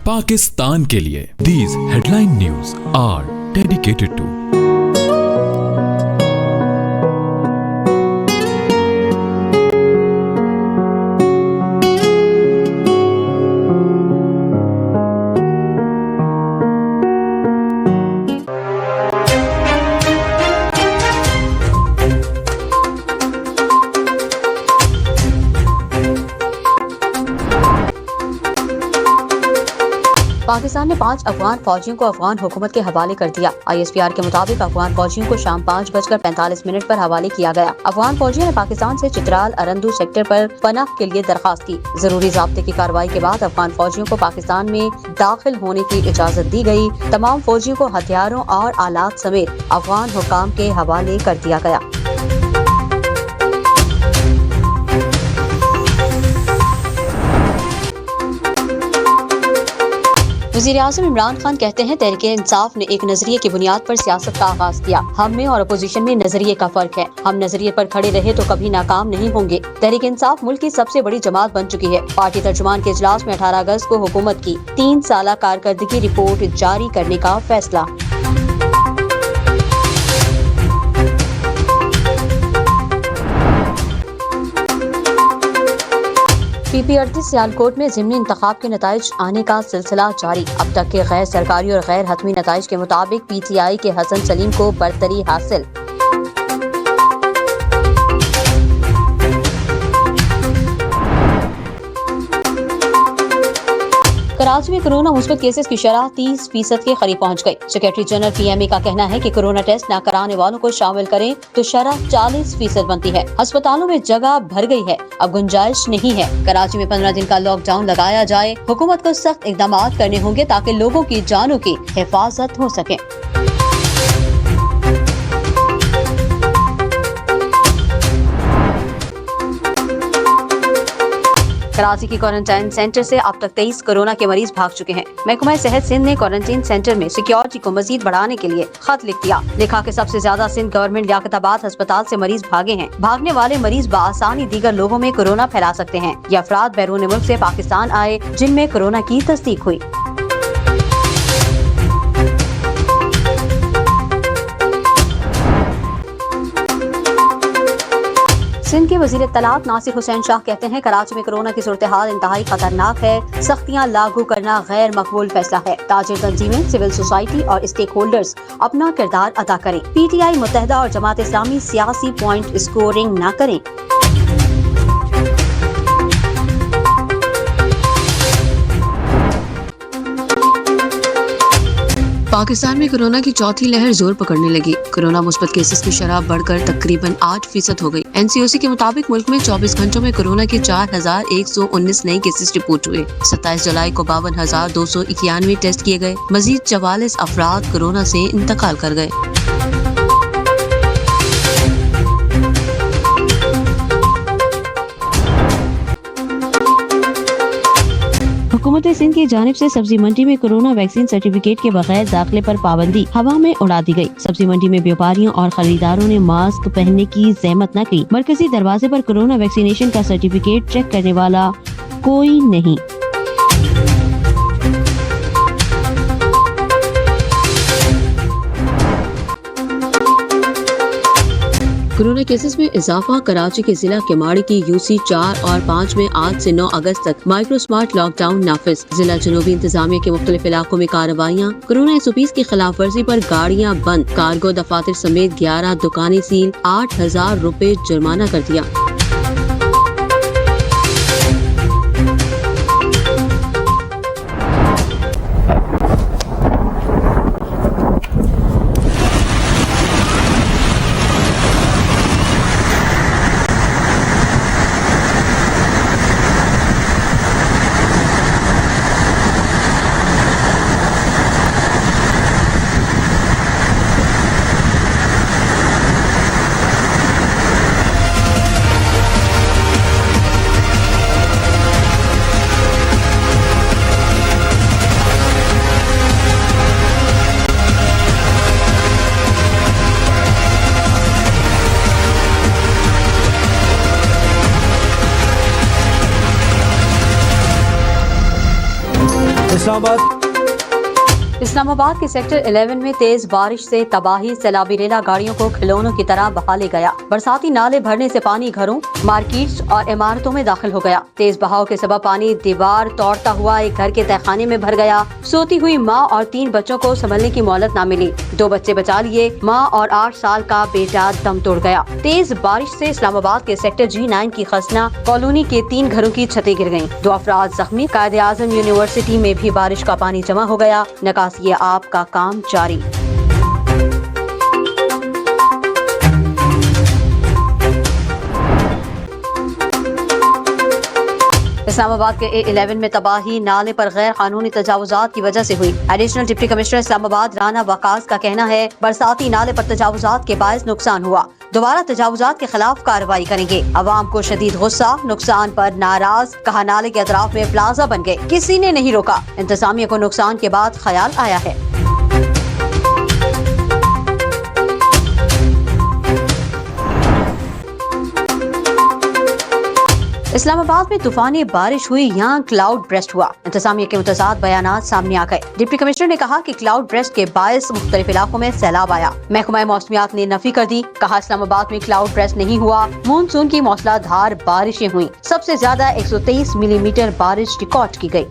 पाकिस्तान के लिए। These headline news are dedicated to Pakistan ने 5 अफगान फौजियों को अफगान हुकूमत के हवाले कर दिया। ISPR के मुताबिक अफगान फौजियों को शाम 5:45 पर हवाले किया गया। अफगान फौजियों ने पाकिस्तान से चित्राल अरंदू सेक्टर पर पनाह के लिए दरखास्त की। जरूरी ज़ाब्ते की कार्रवाई के बाद अफगान फौजियों को पाकिस्तान में दाखिल होने की इजाज़त दी गई। तमाम फौजियों को हथियारों और आलात समेत अफगान हुकाम के हवाले कर दिया गया। वज़ीर-ए-आज़म इमरान खान कहते हैं, तहरीक-ए-इंसाफ ने एक नजरिए की बुनियाद पर सियासत का आगाज किया। हम में और अपोजिशन में नजरिए का फर्क है। हम नजरिए पर खड़े रहे तो कभी नाकाम नहीं होंगे। तहरीक-ए-इंसाफ मुल्क की सबसे बड़ी जमात बन चुकी है। पार्टी तर्जुमान के इजलास में 18 अगस्त को हुकूमत की 3 साला कारकर्दगी रिपोर्ट जारी करने का फैसला। PP38 सियालकोट में ज़िमनी इंतखाब के नताइज आने का सिलसिला जारी। अब तक के गैर सरकारी और गैर हतमी नताइज के मुताबिक PTI के हसन सलीम को बरतरी हासिल। कराची में कोरोना मुस्बत केसेस की शरह 30% के करीब पहुंच गई। सेक्रेटरी जनरल PMA का कहना है कि कोरोना टेस्ट न कराने वालों को शामिल करें तो शरह 40% बनती है। अस्पतालों में जगह भर गई है, अब गुंजाइश नहीं है। कराची में 15 दिन का लॉकडाउन लगाया जाए। हुकूमत को सख्त इकदाम करने होंगे ताकि लोगों की जानों की हिफाजत हो सके। कराची की क्वारंटाइन सेंटर से अब तक 23 कोरोना के मरीज भाग चुके हैं। महकमा सेहत सिंध ने क्वारंटाइन सेंटर में सिक्योरिटी को मजीद बढ़ाने के लिए खत लिख दिया। लिखा कि सबसे ज्यादा सिंध गवर्नमेंट लियाकताबाद अस्पताल से मरीज भागे हैं। भागने वाले मरीज बआसानी दीगर लोगों में कोरोना फैला सकते हैं। ये अफराद बैरून मुल्क से पाकिस्तान आए जिनमें कोरोना की तस्दीक हुई। सिंध के वजीर तलाक नासिर हुसैन शाह कहते हैं, कराची में कोरोना की सूरत हाल इंतहाई खतरनाक है। सख्तियां लागू करना गैर मकबूल फैसला है। ताजिर तंजीमें, सिविल सोसाइटी और स्टेक होल्डर्स अपना किरदार अदा करें। PTI मुत्तहदा और जमात इस्लामी सियासी पॉइंट स्कोरिंग न करें। पाकिस्तान में कोरोना की चौथी लहर जोर पकड़ने लगी। कोरोना मुस्बत केसेस की शरह बढ़कर तकरीबन 8% हो गई। NCOC के मुताबिक मुल्क में 24 घंटों में कोरोना के 4119 नए केसेस रिपोर्ट हुए। 27 जुलाई को 52,291 टेस्ट किए गए। मजीद 44 अफराद कोरोना से इंतकाल कर गए। हुकूमत सिंध की जानिब से सब्जी मंडी में कोरोना वैक्सीन सर्टिफिकेट के बगैर दाखिले पर पाबंदी हवा में उड़ा दी गई। सब्जी मंडी में व्यापारियों और खरीदारों ने मास्क पहनने की जहमत न की। मरकजी दरवाजे पर कोरोना वैक्सीनेशन का सर्टिफिकेट चेक करने वाला कोई नहीं। कोरोना केसेस में इजाफा। कराची के जिला केमाड़ी की UC 4 और 5 में आज से 9 अगस्त तक माइक्रो स्मार्ट लॉकडाउन नाफिज। जिला जनूबी इंतजामिया के मुख्तलिफ इलाकों में कार्रवाइयाँ। कोरोना SOPs की खिलाफ वर्जी पर गाड़ियाँ बंद। कार्गो दफातर समेत 11 दुकानें सील। 8,000 रुपए जुर्माना कर दिया। इस्लामाबाद के सेक्टर 11 में तेज बारिश से तबाही, सैलाबी रेला गाड़ियों को खिलौनों की तरह बहा ले गया। बरसाती नाले भरने से पानी घरों, मार्केट्स और इमारतों में दाखिल हो गया। तेज बहाव के सबब पानी दीवार तोड़ता हुआ एक घर के तहखाने में भर गया। सोती हुई मां और 3 बच्चों को संभलने की मोहलत न मिली। 2 बच्चे बचा लिए, मां और 8 साल का बेटा दम तोड़ गया। तेज बारिश से इस्लामाबाद के सेक्टर G9 की खसना कॉलोनी के 3 घरों की छतें गिर गयी। 2 अफराद जख्मी। कायद-ए-आज़म यूनिवर्सिटी में भी बारिश का पानी जमा हो गया। ये आपका काम जारी। इस्लामाबाद के A11 में तबाही नाले पर गैर कानूनी तजावुजात की वजह से हुई। Additional deputy commissioner Islamabad Rana Waqas का कहना है, बरसाती नाले पर तजावुजात के बायस नुकसान हुआ। दोबारा तजावुजात के खिलाफ कार्रवाई करेंगे। अवाम को शदीद गुस्सा, नुकसान पर नाराज। कहा नाले के अतराफ में प्लाजा बन गए, किसी ने नहीं रोका। इंतजामिया को नुकसान के बाद ख्याल आया है। इस्लामाबाद में तूफानी बारिश हुई, यहाँ क्लाउड ब्रेस्ट हुआ। इंतजामिया के मुतज़ाद बयानात सामने आ गए। डिप्टी कमिश्नर ने कहा कि क्लाउड ब्रेस्ट के बायस मुख्तलिफ इलाकों में सैलाब आया। महकमा मौसमियात ने नफी कर दी। कहा इस्लामाबाद में क्लाउड ब्रेस्ट नहीं हुआ, मानसून की मौसलाधार बारिशें हुई। सबसे ज्यादा 123 मिलीमीटर बारिश रिकॉर्ड की गयी।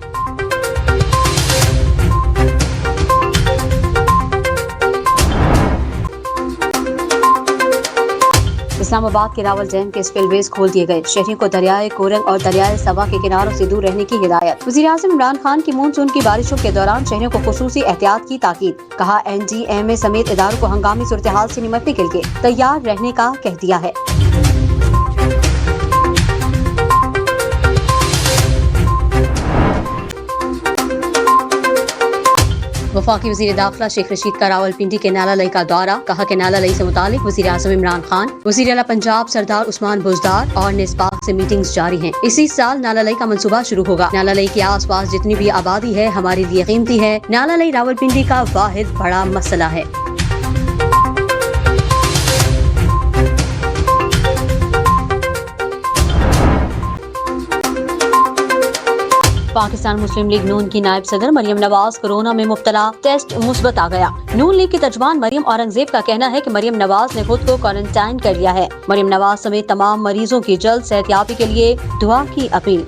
इस्लामाबाद के रावल डैम के स्पिलवेज खोल दिए गए। शहरियों को दरियाए कोरंग और दरियाए सवा के किनारों से दूर रहने की हिदायत। वज़ीर-ए-आज़म इमरान खान की मानसून की बारिशों के दौरान शहरियों को खुसूसी एहतियात की ताकीद। कहा NDMA समेत इदारों को हंगामी सूरत-ए-हाल से निपटने के लिए तैयार रहने का कह दिया है। वफाकी वज़ीर दाखिला शेख रशीद का रावलपिंडी के नालालई का दौरा। कहा कि नालालई से मुतालिक वज़ीर-ए-आज़म इमरान खान, वज़ीर आला पंजाब सरदार उस्मान बुज़दार और निस्बाक से मीटिंग्स जारी हैं। इसी साल नालालई का मंसूबा शुरू होगा। नालालई के आसपास जितनी भी आबादी है हमारे लिए कीमती है। नालालई रावलपिंडी का वाहिद बड़ा मसला है। पाकिस्तान मुस्लिम लीग नून की नायब सदर मरियम नवाज कोरोना में मुब्तला, टेस्ट मुस्बत आ गया। नून लीग की तर्जुमान मरियम औरंगजेब का कहना है कि मरियम नवाज ने खुद को क्वारंटाइन कर लिया है। मरियम नवाज समेत तमाम मरीजों की जल्द सेहतयाबी के लिए दुआ की appeal.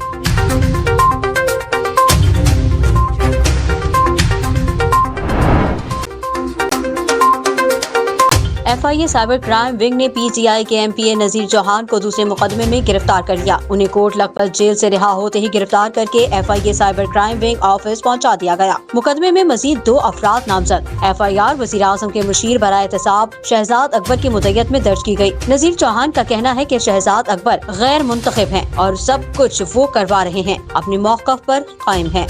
FIA cyber crime wing ने PTI के MPA नजीर चौहान को दूसरे मुकदमे में गिरफ्तार कर लिया। उन्हें कोट लखपत जेल से रिहा होते ही गिरफ्तार करके FIA cyber crime wing office पहुंचा दिया गया। मुकदमे में मजीद 2 अफराद नामजद। FIR वज़ीर-ए-आज़म के मुशीर बराए एहतसाब शहजाद अकबर की मुद्दत में दर्ज की गई। नजीर चौहान का कहना है कि शहजाद अकबर गैर मुंतखब हैं और सब कुछ वो करवा रहे हैं, अपने मौक़िफ़ पर कायम हैं।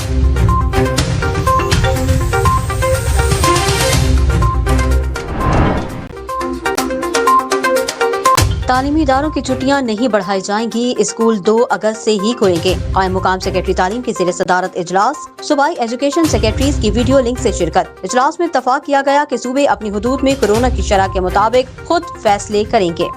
तालीमी इदारों की छुट्टियां नहीं बढ़ाई जाएंगी। स्कूल 2 अगस्त से ही खुलेंगे। कायम मुकाम सेक्रेटरी तालीम की ज़ेर सदारत इजलास। सूबाई एजुकेशन सेक्रेटरीज की वीडियो लिंक से शिरकत। इजलास में इत्तफाक किया गया कि सूबे अपनी हुदूद में कोरोना की शरह के मुताबिक खुद फैसले करेंगे।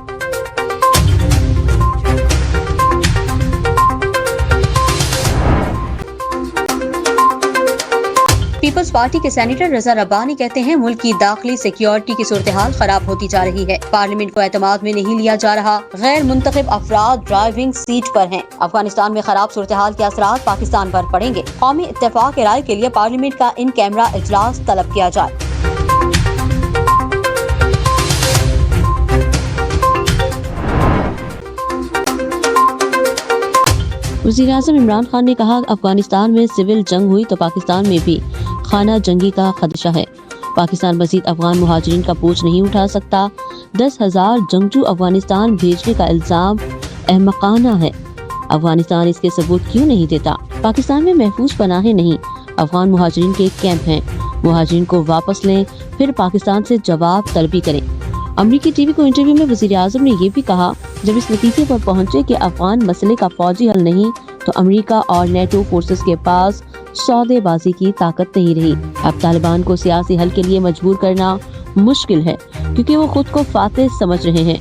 पीपल्स पार्टी के सेनेटर रजा रब्बानी कहते हैं, मुल्क की दाखिली सिक्योरिटी की सूरत हाल खराब होती जा रही है। पार्लियामेंट को एतमाद में नहीं लिया जा रहा। गैर मुंतखब अफराद ड्राइविंग सीट पर हैं। अफगानिस्तान में खराब सूरत हाल के असरात पाकिस्तान पर पड़ेंगे। कौमी इत्तेफाक राय के लिए पार्लियामेंट का इन कैमरा इजलास तलब किया जाए। वज़ीर-ए-आज़म इमरान खान ने कहा, अफगानिस्तान में सिविल जंग हुई तो पाकिस्तान में भी खाना जंगी का खदशा है। पाकिस्तान मज़ीद अफगान मुहाजिरीन का बोझ नहीं उठा सकता। 10,000 जंगजू अफगानिस्तान भेजने का इल्ज़ाम अहमकाना है। अफगानिस्तान इसके सबूत क्यों नहीं देता? पाकिस्तान में महफूज पनाहें नहीं, अफगान मुहाजिरीन के कैंप हैं। मुहाजिरीन को वापस लें, फिर पाकिस्तान से जवाब तलबी करें। अमरीकी टीवी को इंटरव्यू में वज़ीर-ए-आज़म ने ये भी कहा, जब इस नतीजे पर पहुंचे कि अफगान मसले का फौजी हल नहीं तो अमेरिका और नेटो फोर्सेस के पास सौदेबाजी की ताकत नहीं रही। अब तालिबान को सियासी हल के लिए मजबूर करना मुश्किल है क्योंकि वो खुद को फातेह समझ रहे हैं।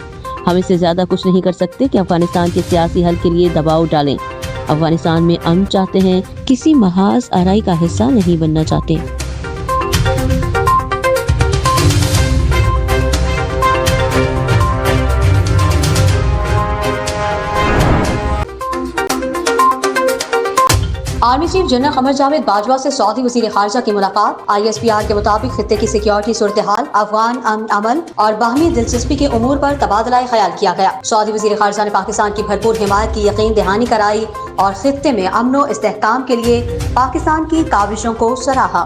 हम इससे ज्यादा कुछ नहीं कर सकते कि अफगानिस्तान के सियासी हल के लिए दबाव डालें। अफगानिस्तान में अमन चाहते हैं, किसी महाज आराई का हिस्सा नहीं बनना चाहते। Army chief general Qamar Javed Bajwa से सऊदी वजीर खारजा की मुलाकात। ISPR के मुताबिक खित्ते की सिक्योरिटी सूरत हाल, अफगान अमन और बाहमी दिलचस्पी के उमूर पर तबादला ख्याल किया गया। सऊदी वजीर खारजा ने पाकिस्तान की भरपूर हिमायत की यकीन दहानी कराई और खित्ते में अमन व इस्तेहकाम के लिए पाकिस्तान की काविशों को सराहा।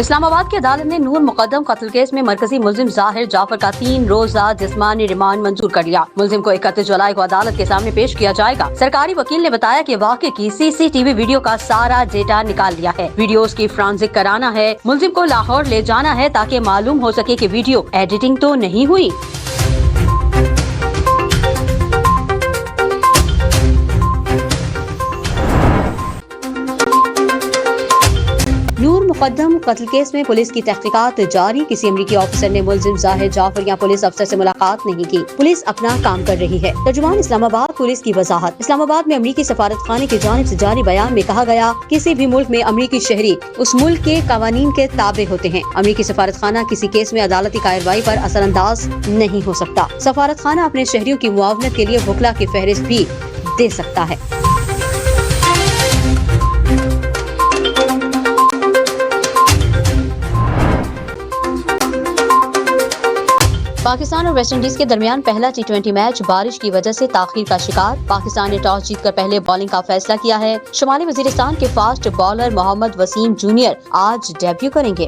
इस्लामाबाद की अदालत ने नूर मुकद्दम कत्ल केस में मरकजी मुल्जिम जाहिर जाफर का 3 रोजा जिस्मानी रिमांड मंजूर कर लिया। मुल्जिम को 31 जुलाई को अदालत के सामने पेश किया जाएगा। सरकारी वकील ने बताया कि वाक़े की CCTV वीडियो का सारा डेटा निकाल लिया है। वीडियोस की फ्रांसिक कराना है। मुल्जिम को लाहौर ले जाना है ताकि मालूम हो सके कि वीडियो एडिटिंग तो नहीं हुई। नूर मुकद्दम कत्ल केस में पुलिस की तहकीकात जारी। किसी अमरीकी ऑफिसर ने मुल्जिम जाहिर जाफर या पुलिस अफसर से मुलाकात नहीं की। पुलिस अपना काम कर रही है। तर्जुमान इस्लामाबाद पुलिस की वजाहत। इस्लामाबाद में अमरीकी सफारत खाने की जानिब से जारी बयान में कहा गया, किसी भी मुल्क में अमरीकी शहरी उस मुल्क के कवानीन के ताबे होते हैं। अमरीकी सफारत खाना किसी केस में अदालती कार्रवाई पर असरअंदाज नहीं हो सकता। सफारत खाना अपने शहरियों की मुआवनत के लिए वकला की फहरिस्त भी दे सकता है। पाकिस्तान और वेस्टइंडीज के दरमियान पहला T20 मैच बारिश की वजह से ताखीर का शिकार। पाकिस्तान ने टॉस जीतकर पहले बॉलिंग का फैसला किया है। शुमाली वजीरिस्तान के fast bowler Mohammad Wasim junior आज डेब्यू करेंगे।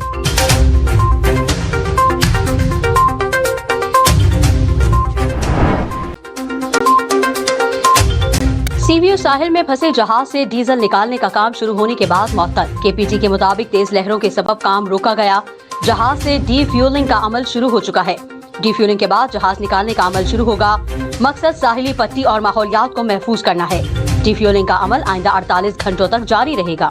CVO साहिल में फंसे जहाज से डीजल निकालने का काम शुरू होने के बाद मअतल। KPT के मुताबिक तेज लहरों के सबब काम रोका गया। जहाज से डीफ्यूलिंग का अमल शुरू हो चुका है। डीफ्यूलिंग के बाद जहाज निकालने का अमल शुरू होगा। मकसद साहिली पट्टी और माहौलियात को महफूज करना है। डीफ्यूलिंग का अमल आइंदा 48 घंटों तक जारी रहेगा।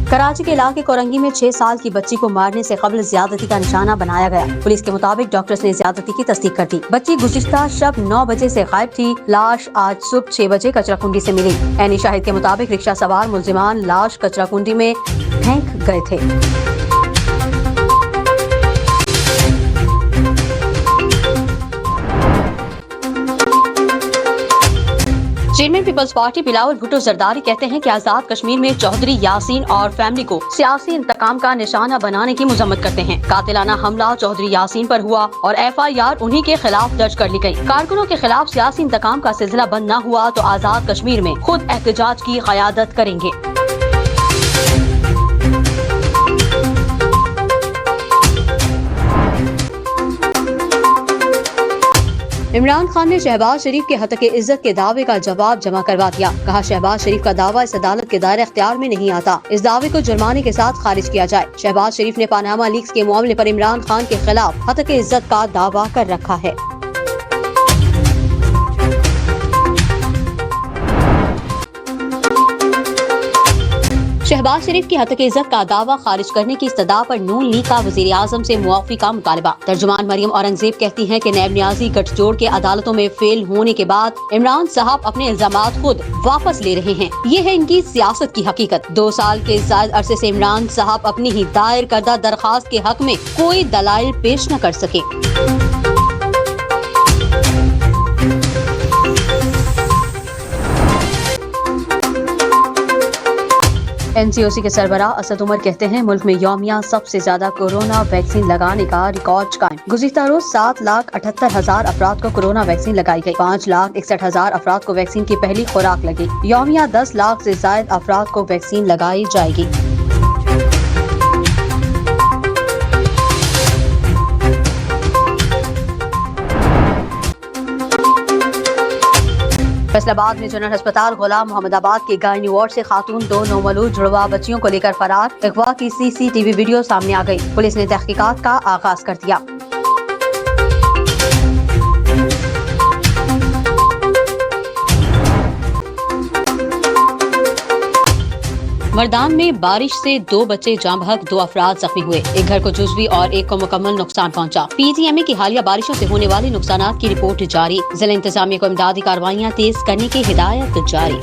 कराची के इलाके कोरंगी में 6 साल की बच्ची को मारने से कबल ज्यादती का निशाना बनाया गया। पुलिस के मुताबिक डॉक्टर्स ने ज्यादती की तस्दीक कर दी। बच्ची गुज़िश्ता शब 9 बजे से गायब थी। लाश आज सुबह 6 बजे कचराकुंडी से मिली। ऐनी शाहिद के मुताबिक रिक्शा सवार मुल्जिमान लाश कचराकुंडी में फेंक गए थे। Chairman Peoples Party Bilawal Bhutto Zardari कहते हैं कि आजाद कश्मीर में चौधरी यासीन और फैमिली को सियासी इंतकाम का निशाना बनाने की मजम्मत करते हैं। कातिलाना हमला चौधरी यासीन पर हुआ और FIR उन्हीं के खिलाफ दर्ज कर ली गई। कारकुनों के खिलाफ सियासी इंतकाम का सिलसिला बंद न हुआ तो आजाद कश्मीर में खुद एहतजाज की क़यादत करेंगे। इमरान खान ने शहबाज शरीफ के हत्या इज्जत के दावे का जवाब जमा करवा दिया। कहा, शहबाज शरीफ का दावा इस अदालत के दायरे इख्तियार में नहीं आता। इस दावे को जुर्माने के साथ खारिज किया जाए। शहबाज शरीफ ने पानामा लीक्स के मामले पर इमरान खान के खिलाफ हत्या इज्जत का दावा कर रखा है। शहबाज शरीफ की हत्या इज्जत का दावा खारिज करने की इस्तदा पर नून लीग का वजीर आजम से मुआफ़ी का मुतालबा। तर्जुमान मरियम औरंगजेब कहती हैं कि नैब नियाजी गठजोड़ के अदालतों में फेल होने के बाद इमरान साहब अपने इल्जामात खुद वापस ले रहे हैं। ये है इनकी सियासत की हकीकत। 2 साल के ज़ायद अरसे से इमरान साहब अपनी ही दायर करदा दरखास्त के हक में कोई दलाइल पेश न कर सके। NCOC के सरबराह असद उमर कहते हैं, मुल्क में यौमिया सबसे ज्यादा कोरोना वैक्सीन लगाने का रिकॉर्ड कायम। गुज़िश्ता रोज 7,78,000 अफराद को कोरोना वैक्सीन लगाई गई। 5,61,000 अफराद को वैक्सीन की पहली खुराक लगी। यौमिया 10 लाख से ज्यादा अफराद को वैक्सीन लगाई जाएगी। फैसलाबाद में जनरल अस्पताल गुलाम मोहम्मदाबाद के गायनी वार्ड से खातून 2 नौमौलूद जुड़वा बच्चियों को लेकर फरार। अगवा की CCTV वीडियो सामने आ गई। पुलिस ने तहकीकात का आगाज कर दिया। मर्दान में बारिश से 2 बच्चे जाँ बहक, 2 अफराद जख्मी हुए। एक घर को जुज़वी और एक को मुकम्मल नुकसान पहुंचा। PTMA की हालिया बारिशों से होने वाले नुकसानात की रिपोर्ट जारी। जिला इंतजामिया को इमदादी कार्रवाइयाँ तेज करने की हिदायत जारी।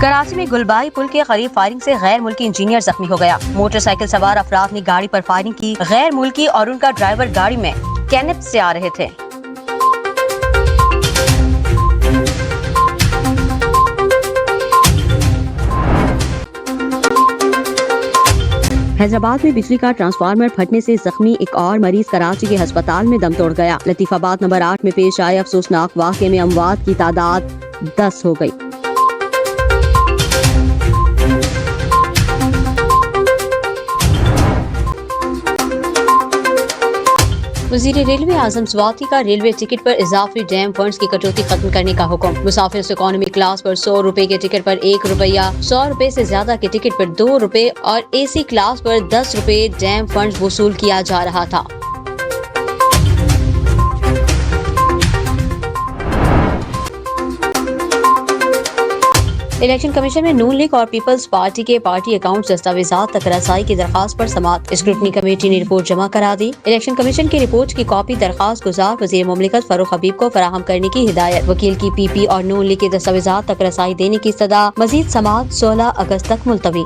कराची में गुलबाई पुल के करीब फायरिंग से गैर मुल्की इंजीनियर जख्मी हो गया। मोटरसाइकिल सवार अफराद ने गाड़ी पर फायरिंग की। गैर मुल्की और उनका ड्राइवर गाड़ी में कैनिप से आ रहे थे। हैदराबाद में बिजली का ट्रांसफार्मर फटने से जख्मी एक और मरीज कराची के अस्पताल में दम तोड़ गया। लतीफाबाद नंबर 8 में पेश आए अफसोसनाक वाक़े में अमवात की तादाद 10 हो गई। वज़ीर रेलवे आज़म स्वाति का रेलवे टिकट पर इजाफी डैम फंड्स की कटौती खत्म करने का हुक्म। मुसाफिर इकोनॉमी क्लास पर 100 रुपए के टिकट पर 1 रुपया, 100 रुपए से ज्यादा के टिकट पर 2 रुपए और AC क्लास पर 10 रुपए डैम फंड्स वसूल किया जा रहा था। इलेक्शन कमीशन में नून लीग और पीपल्स पार्टी के पार्टी अकाउंट दस्तावेजात तक रसाई की दरखास्त पर समाअत। स्क्रूटनी कमेटी ने रिपोर्ट जमा करा दी। इलेक्शन कमीशन की रिपोर्ट की कॉपी दरखास्त गुजार वज़ीर मुमलिकत फरूख हबीब को फराहम करने की हिदायत। वकील की PP और नून लीग के दस्तावेजात तक रसाई देने की सदा। मजीद समाअत 16 अगस्त तक मुलतवी।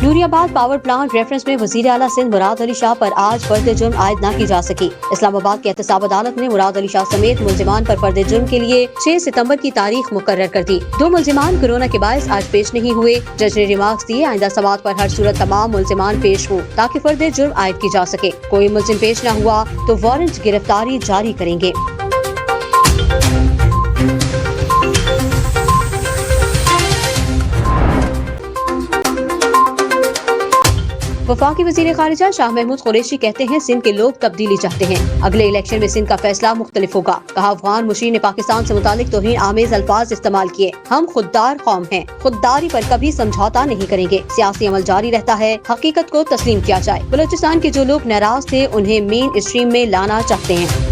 नूरियाबाद पावर प्लांट रेफरेंस में वजीर आला सिंध मुराद अली शाह पर आज फर्द जुर्म आयद न की जा सकी। इस्लामाबाद की एहतसाब अदालत ने मुराद अली शाह समेत मुलजिमान पर फर्द जुर्म के लिए 6 सितंबर की तारीख मुकर्रर कर दी। 2 मुलजिमान कोरोना के बायस आज पेश नहीं हुए। जज ने रिमार्क्स दिए आइंदा समाअत पर हर सूरत तमाम मुलजिमान पेश हों ताकि फर्द जुर्म आयद की जा सके। कोई मुलजिम पेश न हुआ तो वारंट गिरफ्तारी जारी करेंगे। वफाकी वज़ीर खारिजा शाह महमूद कुरैशी कहते हैं सिंध के लोग तब्दीली चाहते हैं। अगले इलेक्शन में सिंध का फैसला मुख्तलिफ होगा। कहा अफगान मुशीर ने पाकिस्तान से मुतालिक तौहीन आमेज अल्फाज इस्तेमाल किए। हम खुददार कौम हैं, खुददारी पर कभी समझौता नहीं करेंगे। सियासी अमल जारी रहता है, हकीकत को तस्लीम किया जाए। बलोचिस्तान के जो लोग नाराज थे उन्हें मेन स्ट्रीम में लाना चाहते हैं।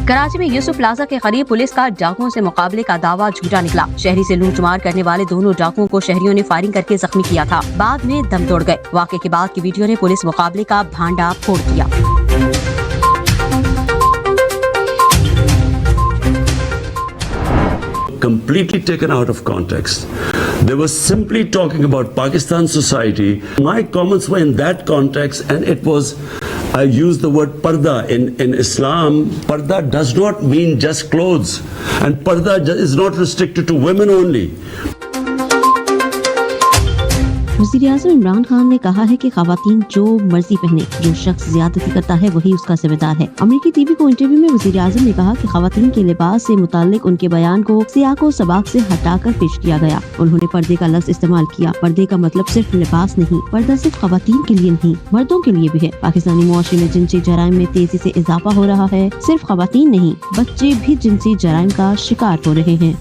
कराची में यूसुफ प्लाजा के करीब पुलिस का डाकुओं से मुकाबले का दावा झूठा निकला। शहरी से लूटमार करने वाले दोनों डाकुओं को शहरियों ने फायरिंग करके जख्मी किया था। बाद में दम तोड़ गए। वाक़े के बाद की वीडियो ने पुलिस मुकाबले का भांडा फोड़ दिया। Completely taken out of context. They were simply talking about Pakistan society. My comments were in that context, and it was, I used the word parda. In Islam, parda does not mean just clothes, and parda is not restricted to women only. वज़ीर आज़म इमरान खान ने कहा है कि ख़वातीन जो मर्जी पहने, जो शख्स ज़्यादती करता है वही उसका जिम्मेदार है। अमेरिकी टीवी को इंटरव्यू में वज़ीर आज़म ने कहा कि ख़वातीन के लिबास से मुताल्लिक उनके बयान को सियाक व सबाक से हटाकर पेश किया गया। उन्होंने पर्दे का लफ्ज़ इस्तेमाल किया। पर्दे का मतलब सिर्फ लिबास नहीं, पर्दा सिर्फ ख़वातीन के लिए नहीं, मर्दों के लिए भी है। पाकिस्तानी मुआशरे में जिनसी जराइम में तेजी से इजाफा हो रहा है। सिर्फ ख़वातीन नहीं, बच्चे भी जिनसी जराइम का शिकार हो रहे हैं।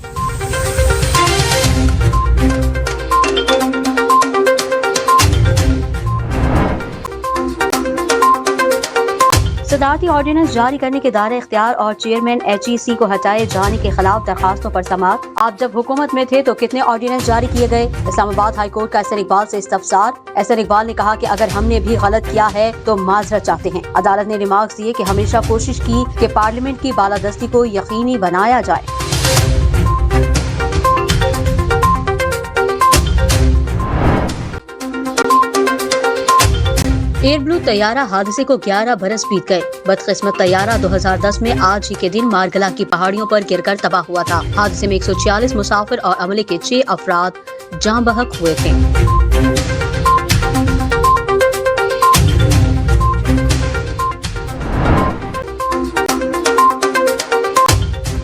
सदारती ऑर्डिनेंस जारी करने के दायरे इख्तियार और चेयरमैन HEC को हटाए जाने के खिलाफ दरखास्तों पर समाअत। आप जब हुकूमत में थे तो कितने ऑर्डिनेंस जारी किए गए? इस्लामाबाद हाई कोर्ट का एसर इकबाल से इस्तफसार। एसर इकबाल ने कहा कि अगर हमने भी गलत किया है तो माजरत चाहते हैं। अदालत ने रिमार्क्स दिए कि हमेशा कोशिश की कि पार्लियामेंट की बालादस्ती को यकीनी बनाया जाए। एयर ब्लू तैयारा हादसे को 11 बरस बीत गए। बदकिस्मत तैयारा 2010 में आज ही के दिन मारगला की पहाड़ियों पर गिरकर तबाह हुआ था। हादसे में 146 मुसाफिर और अमले के 6 अफराद जाँ बहक हुए थे।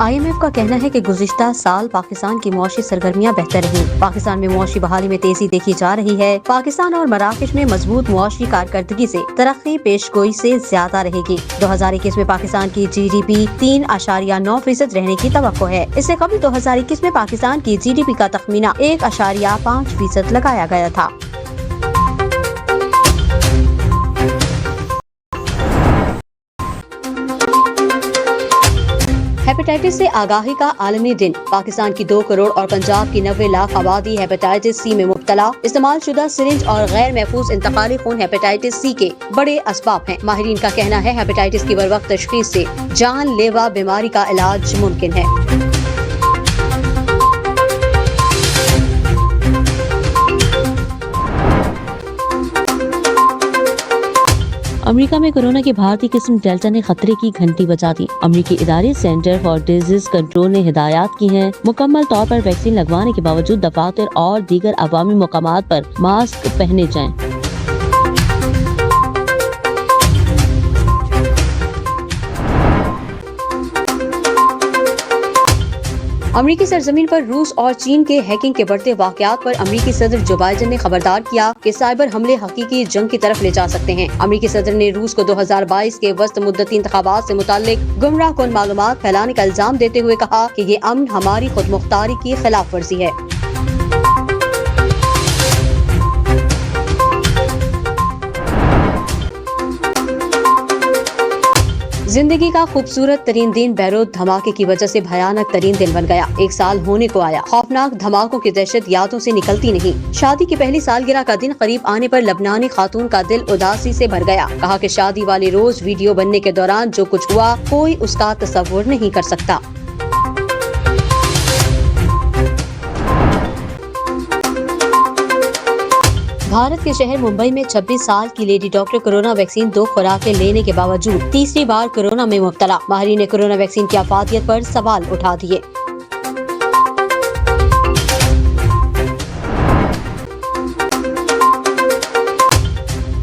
IMF का कहना है कि गुज़िश्ता साल पाकिस्तान की मुआशी सरगर्मियाँ बेहतर रही। पाकिस्तान में मुआशी बहाली में तेजी देखी जा रही है। पाकिस्तान और मराकश में मजबूत मुआशी कारकर्दगी से तरक्की पेशगोई से ज्यादा रहेगी। 2021 में पाकिस्तान की GDP 3.9% रहने की तवक्को है। इससे कबल 2021 में पाकिस्तान की GDP का तखमीना 1.5% लगाया गया था। हेपेटाइटिस से आगाही का आलमी दिन। पाकिस्तान की 2 करोड़ और पंजाब की 90 लाख आबादी हेपेटाइटिस सी में मुब्तला। इस्तेमाल शुदा सिरिंज और गैर महफूज इंतकाली खून हेपेटाइटिस सी के बड़े असबाब हैं। माहिरीन का कहना है हेपेटाइटिस की बरवक्त तशखीस से जानलेवा बीमारी का इलाज मुमकिन है। अमेरिका में कोरोना की भारतीय किस्म डेल्टा ने खतरे की घंटी बजा दी। अमेरिकी इदारे सेंटर फॉर डिजीज कंट्रोल ने हिदायत की हैं, मुकम्मल तौर पर वैक्सीन लगवाने के बावजूद दफातर और दीगर अवामी मकामात पर मास्क पहने जाएं। अमरीकी सरजमीन पर रूस और चीन के हैकिंग के बढ़ते वाकयात पर अमरीकी सदर जो बाइडेन ने खबरदार किया कि साइबर हमले हकीकी जंग की तरफ ले जा सकते हैं। अमरीकी सदर ने रूस को 2022 के वस्त मुद्दती इंतखाबात से मुताल्लिक गुमराह कुन मालूमात फैलाने का इल्जाम देते हुए कहा कि ये अमन हमारी खुद मुख्तारी की खिलाफ वर्जी है। जिंदगी का खूबसूरत तरीन दिन बैरूत धमाके की वजह से भयानक तरीन दिन बन गया। 1 साल होने को आया। खौफनाक धमाकों की दहशत यादों से निकलती नहीं। शादी की पहली सालगिरह का दिन करीब आने पर लबनानी खातून का दिल उदासी से भर गया। कहा कि शादी वाले रोज वीडियो बनने के दौरान जो कुछ हुआ कोई उसका तस्वुर नहीं कर सकता। भारत के शहर मुंबई में 26 साल की लेडी डॉक्टर कोरोना वैक्सीन 2 खुराकें लेने के बावजूद तीसरी बार कोरोना में मुब्तला। माहिरीन ने कोरोना वैक्सीन की अफादियत पर सवाल उठा दिए।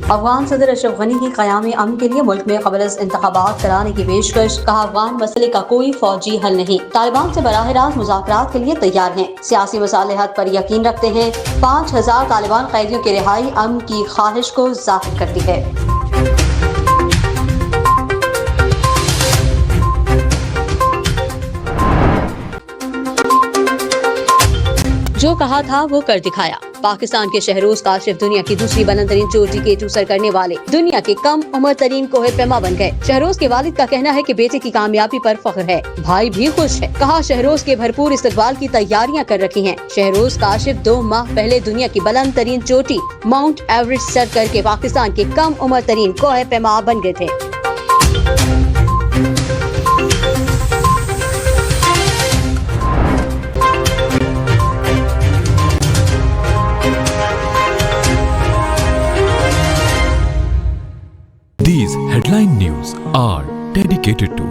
अफगान सदर अशरफ गनी की क़याम अमन के लिए मुल्क में क़ब्ल इंतखाबात कराने की पेशकश। कहा अफगान मसले का कोई फौजी हल नहीं। तालिबान से बराह रास्त मुज़ाकरात के लिए तैयार हैं। सियासी मसालिहत पर यकीन रखते हैं। 5000 तालिबान कैदियों की रिहाई अमन की ख्वाहिश को ज़ाहिर करती है। जो कहा था वो कर दिखाया। पाकिस्तान के शहरोज काशिफ दुनिया की दूसरी बुलंदतरीन चोटी K2 सर करने वाले दुनिया के कम उम्र तरीन कोहे पैमा बन गए। शहरोज के वालिद का कहना है कि बेटे की कामयाबी पर फख्र है। भाई भी खुश है। कहा शहरोज के भरपूर इस्तकबाल की तैयारियां कर रखी हैं। शहरोज काशिफ 2 माह पहले दुनिया की बुलंद तरीन चोटी माउंट एवरेस्ट सर करके पाकिस्तान के कम उम्र तरीन कोहे पैमा बन गए थे। These headline news are dedicated to